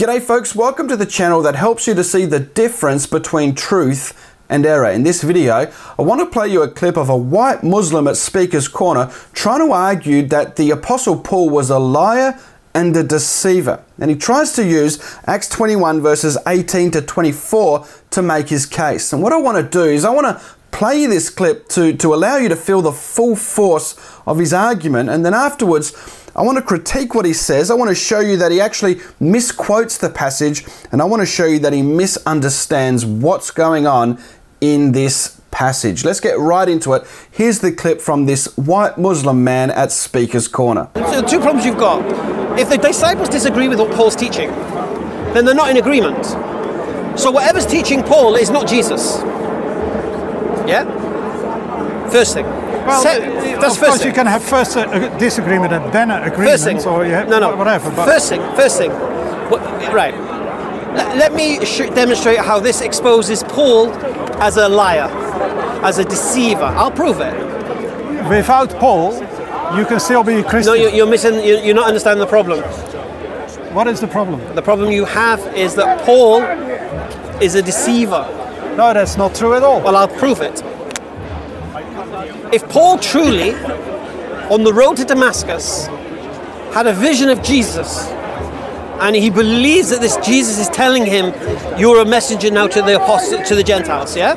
G'day folks, welcome to the channel that helps you to see the difference between truth and error. In this video, I want to play you a clip of a white Muslim at Speaker's Corner trying to argue that the Apostle Paul was a liar and a deceiver. And he tries to use Acts 21 verses 18 to 24 to make his case. And what I want to do is I want to play you this clip to allow you to feel the full force of his argument, and then afterwards I want to critique what he says. I want to show you that he actually misquotes the passage, and I want to show you that he misunderstands what's going on in this passage. Let's get right into it. Here's the clip from this white Muslim man at Speaker's Corner. So the two problems you've got: if the disciples disagree with what Paul's teaching, then they're not in agreement. So whatever's teaching Paul is not Jesus. Yeah? First thing. Well, that's of first course thing. You can have first a disagreement and then an agreement. First thing. Or you have whatever. But First thing. Right. Let me demonstrate how this exposes Paul as a liar, as a deceiver. I'll prove it. Without Paul, you can still be a Christian. No, you're missing. You're not understanding the problem. What is the problem? The problem you have is that Paul is a deceiver. No, that's not true at all. Well, I'll prove it. If Paul truly, on the road to Damascus, had a vision of Jesus, and he believes that this Jesus is telling him, you're a messenger now to the apostle, to the Gentiles, yeah?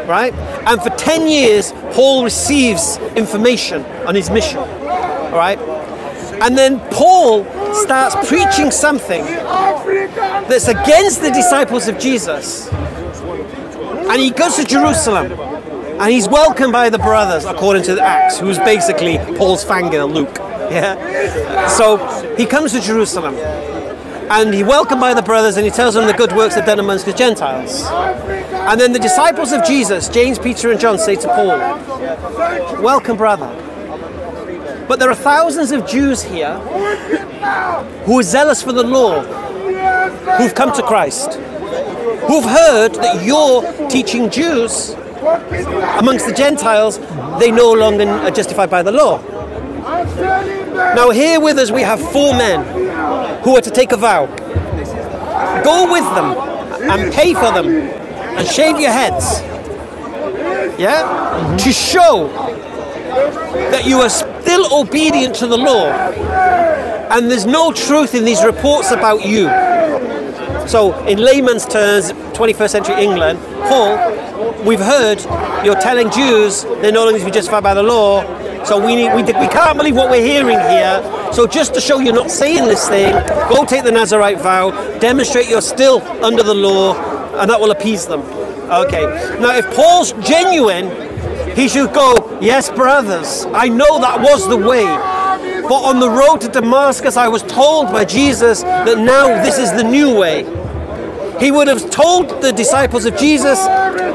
Right? And for 10 years, Paul receives information on his mission, all right? And then Paul starts preaching something that's against the disciples of Jesus. And he goes to Jerusalem, and he's welcomed by the brothers, according to the Acts, who's basically Paul's fangirl, Luke. Yeah. So he comes to Jerusalem, and he's welcomed by the brothers, and he tells them the good works they've done amongst the Gentiles. And then the disciples of Jesus, James, Peter, and John, say to Paul, "Welcome, brother. But there are thousands of Jews here who are zealous for the law, who've come to Christ, who've heard that you're teaching Jews amongst the Gentiles, they no longer are justified by the law. Now here with us we have 4 men who are to take a vow. Go with them and pay for them and shave your heads, yeah, to show that you are still obedient to the law and there's no truth in these reports about you." So in layman's terms, 21st century England, Paul, we've heard you're telling Jews they're no longer to be justified by the law, so we can't believe what we're hearing here. So just to show you're not saying this thing, go take the Nazarite vow, demonstrate you're still under the law, and that will appease them. Okay. Now if Paul's genuine, he should go, "Yes, brothers, I know that was the way. But on the road to Damascus, I was told by Jesus that now this is the new way." He would have told the disciples of Jesus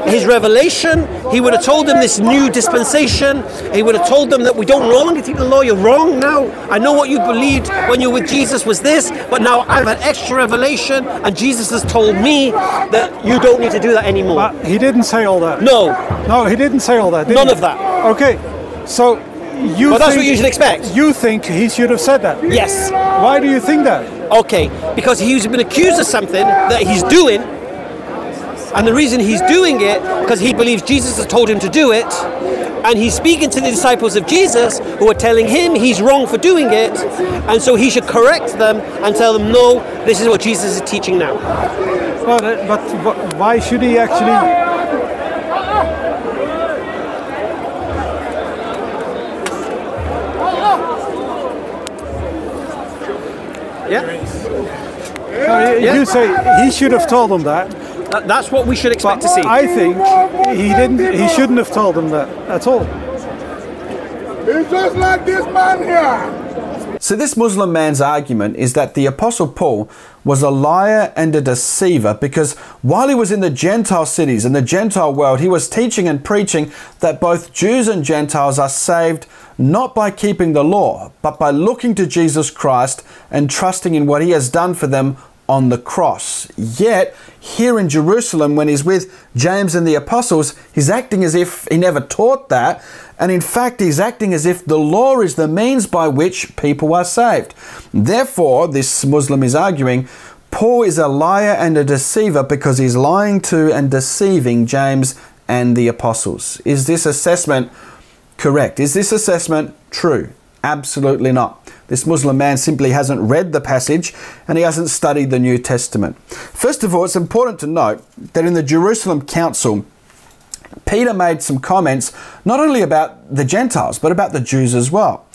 his revelation. He would have told them this new dispensation. He would have told them that we don't no longer take the law. You're wrong now. I know what you believed when you were with Jesus was this, but now I've had extra revelation, and Jesus has told me that you don't need to do that anymore. But he didn't say all that. No. No, he didn't say all that. None of that. Okay, so you. Well, that's what you should expect. You think he should have said that? Yes. Why do you think that? Okay, because he's been accused of something that he's doing, and the reason he's doing it because he believes Jesus has told him to do it, and he's speaking to the disciples of Jesus who are telling him he's wrong for doing it, and so he should correct them and tell them, no, this is what Jesus is teaching now. Well, but why should he actually? Yeah. You say he should have told them that. That's what we should expect to see. I think he didn't. He shouldn't have told them that at all. It's just like this man here. So this Muslim man's argument is that the Apostle Paul was a liar and a deceiver because while he was in the Gentile cities and the Gentile world, he was teaching and preaching that both Jews and Gentiles are saved not by keeping the law, but by looking to Jesus Christ and trusting in what he has done for them on the cross. Yet, here in Jerusalem, when he's with James and the apostles, he's acting as if he never taught that. And in fact, he's acting as if the law is the means by which people are saved. Therefore, this Muslim is arguing, Paul is a liar and a deceiver because he's lying to and deceiving James and the apostles. Is this assessment correct? Is this assessment true? Absolutely not. This Muslim man simply hasn't read the passage and he hasn't studied the New Testament. First of all, it's important to note that in the Jerusalem Council, Peter made some comments not only about the Gentiles, but about the Jews as well.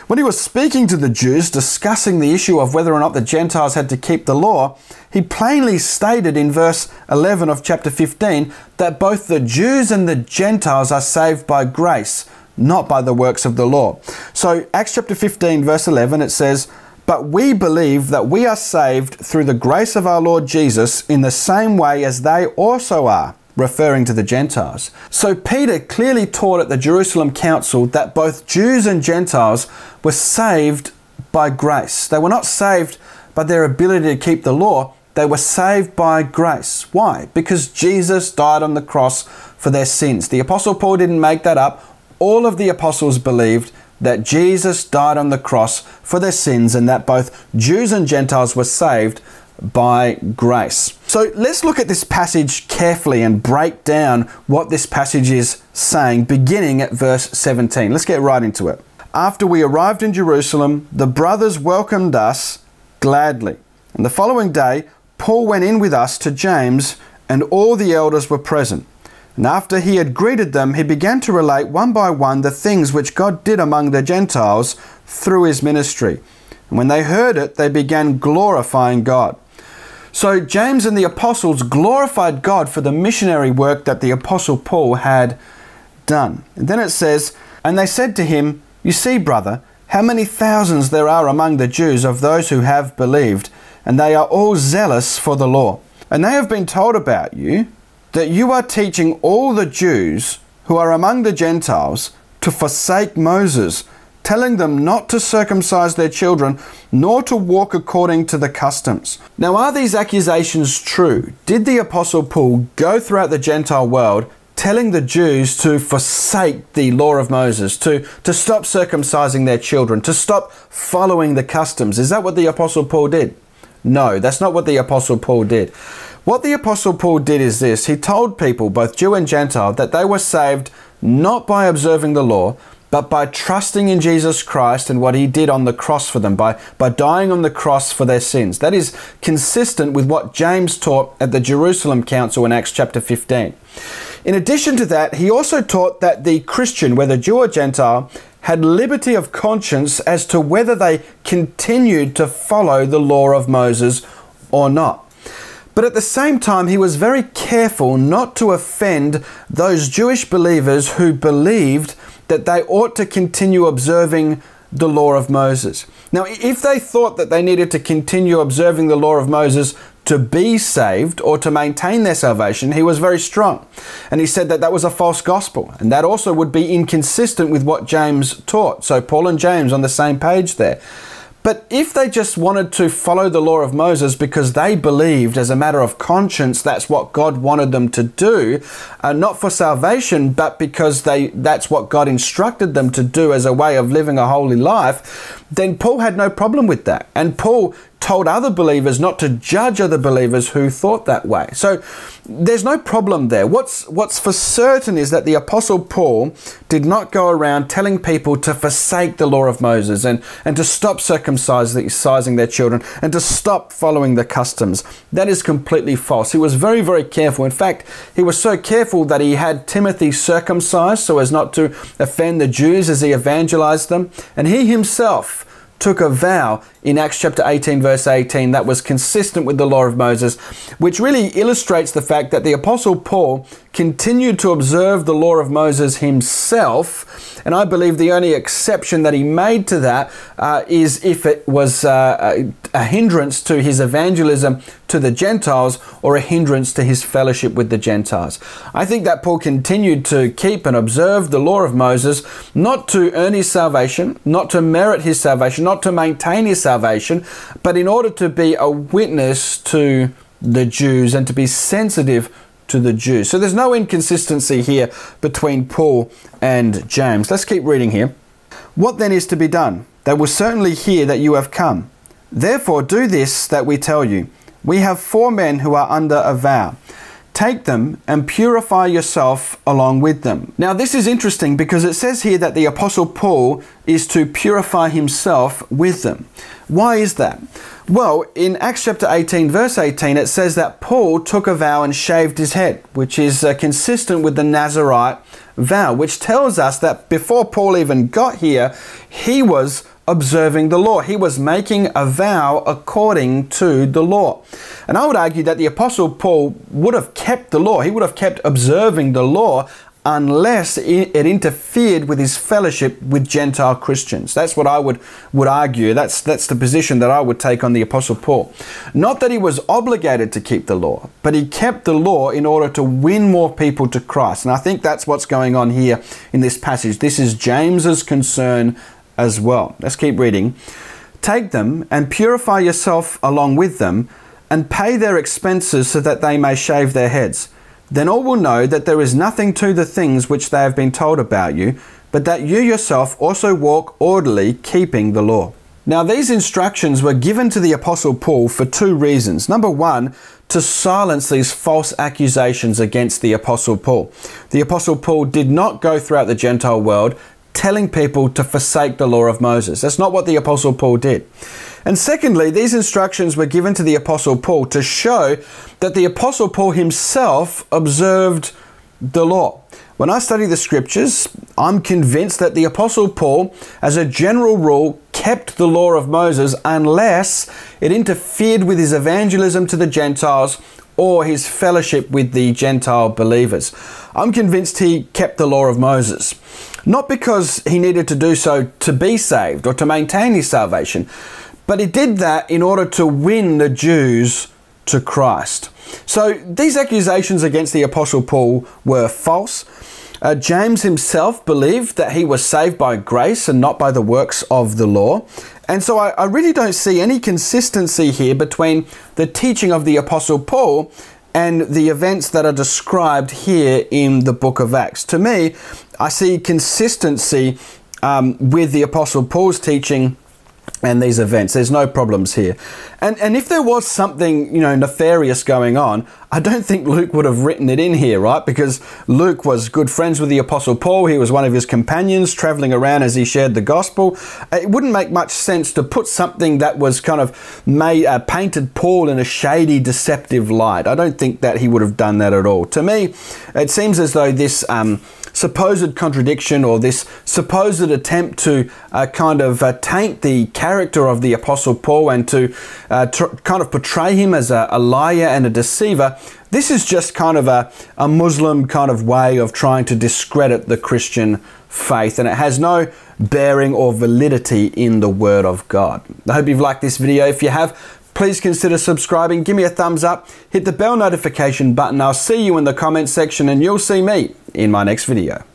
When he was speaking to the Jews, discussing the issue of whether or not the Gentiles had to keep the law, he plainly stated in verse 11 of chapter 15 that both the Jews and the Gentiles are saved by grace, not by the works of the law. So Acts chapter 15 verse 11, it says, "But we believe that we are saved through the grace of our Lord Jesus in the same way as they also are," referring to the Gentiles. So Peter clearly taught at the Jerusalem Council that both Jews and Gentiles were saved by grace. They were not saved by their ability to keep the law. They were saved by grace. Why? Because Jesus died on the cross for their sins. The Apostle Paul didn't make that up. All of the apostles believed that Jesus died on the cross for their sins and that both Jews and Gentiles were saved by grace. So let's look at this passage carefully and break down what this passage is saying, beginning at verse 17. Let's get right into it. "After we arrived in Jerusalem, the brothers welcomed us gladly. And the following day, Paul went in with us to James, and all the elders were present. And after he had greeted them, he began to relate one by one the things which God did among the Gentiles through his ministry. And when they heard it, they began glorifying God." So James and the apostles glorified God for the missionary work that the apostle Paul had done. And then it says, "And they said to him, 'You see, brother, how many thousands there are among the Jews of those who have believed, and they are all zealous for the law. And they have been told about you, that you are teaching all the Jews who are among the Gentiles to forsake Moses, telling them not to circumcise their children, nor to walk according to the customs.'" Now, are these accusations true? Did the Apostle Paul go throughout the Gentile world telling the Jews to forsake the law of Moses, to stop circumcising their children, to stop following the customs? Is that what the Apostle Paul did? No, that's not what the Apostle Paul did. What the Apostle Paul did is this. He told people, both Jew and Gentile, that they were saved not by observing the law, but by trusting in Jesus Christ and what he did on the cross for them, by dying on the cross for their sins. That is consistent with what James taught at the Jerusalem Council in Acts chapter 15. In addition to that, he also taught that the Christian, whether Jew or Gentile, had liberty of conscience as to whether they continued to follow the law of Moses or not. But at the same time, he was very careful not to offend those Jewish believers who believed that they ought to continue observing the law of Moses. Now, if they thought that they needed to continue observing the law of Moses to be saved or to maintain their salvation, he was very strong. And he said that that was a false gospel. And that also would be inconsistent with what James taught. So Paul and James on the same page there. But if they just wanted to follow the law of Moses because they believed as a matter of conscience that's what God wanted them to do, not for salvation, but because that's what God instructed them to do as a way of living a holy life, then Paul had no problem with that. And Paul told other believers not to judge other believers who thought that way. So there's no problem there. What's for certain is that the Apostle Paul did not go around telling people to forsake the law of Moses and to stop circumcising their children and to stop following the customs. That is completely false. He was very, very careful. In fact, he was so careful that he had Timothy circumcised so as not to offend the Jews as he evangelized them. And he himself took a vow in Acts chapter 18 verse 18 that was consistent with the law of Moses, which really illustrates the fact that the Apostle Paul continued to observe the law of Moses himself. And I believe the only exception that he made to that is if it was a hindrance to his evangelism to the Gentiles or a hindrance to his fellowship with the Gentiles. I think that Paul continued to keep and observe the law of Moses, not to earn his salvation, not to merit his salvation, not to maintain his salvation, but in order to be a witness to the Jews and to be sensitive to the Jews. So there's no inconsistency here between Paul and James. Let's keep reading here. "What then is to be done? They will certainly hear that you have come. Therefore do this that we tell you. We have 4 men who are under a vow. Take them and purify yourself along with them. Now this is interesting because it says here that the Apostle Paul is to purify himself with them. Why is that? Well, in Acts chapter 18 verse 18 it says that Paul took a vow and shaved his head, which is consistent with the Nazirite vow, which tells us that before Paul even got here, he was observing the law. He was making a vow according to the law. And I would argue that the Apostle Paul would have kept the law. He would have kept observing the law unless it interfered with his fellowship with Gentile Christians. That's what I would argue. That's the position that I would take on the Apostle Paul. Not that he was obligated to keep the law, but he kept the law in order to win more people to Christ. And I think that's what's going on here in this passage. This is James's concern as well. Let's keep reading. Take them and purify yourself along with them, and pay their expenses so that they may shave their heads. Then all will know that there is nothing to the things which they have been told about you, but that you yourself also walk orderly, keeping the law. Now these instructions were given to the Apostle Paul for 2 reasons. Number 1, to silence these false accusations against the Apostle Paul. The Apostle Paul did not go throughout the Gentile world telling people to forsake the law of Moses. That's not what the Apostle Paul did. And secondly, these instructions were given to the Apostle Paul to show that the Apostle Paul himself observed the law. When I study the scriptures, I'm convinced that the Apostle Paul, as a general rule, kept the law of Moses unless it interfered with his evangelism to the Gentiles or his fellowship with the Gentile believers. I'm convinced he kept the law of Moses, not because he needed to do so to be saved or to maintain his salvation, but he did that in order to win the Jews to Christ. So these accusations against the Apostle Paul were false. James himself believed that he was saved by grace and not by the works of the law. And so I really don't see any consistency here between the teaching of the Apostle Paul and the events that are described here in the book of Acts. To me, I see consistency with the Apostle Paul's teaching and these events. There's no problems here. And if there was something, nefarious going on, I don't think Luke would have written it in here, right? Because Luke was good friends with the Apostle Paul. He was one of his companions traveling around as he shared the gospel. It wouldn't make much sense to put something that was kind of painted Paul in a shady, deceptive light. I don't think that he would have done that at all. To me, it seems as though this supposed contradiction or this supposed attempt to taint the character of the Apostle Paul and to kind of portray him as a liar and a deceiver, this is just kind of a Muslim kind of way of trying to discredit the Christian faith, and it has no bearing or validity in the Word of God. I hope you've liked this video. If you have, please consider subscribing, give me a thumbs up, hit the bell notification button. I'll see you in the comment section, and you'll see me in my next video.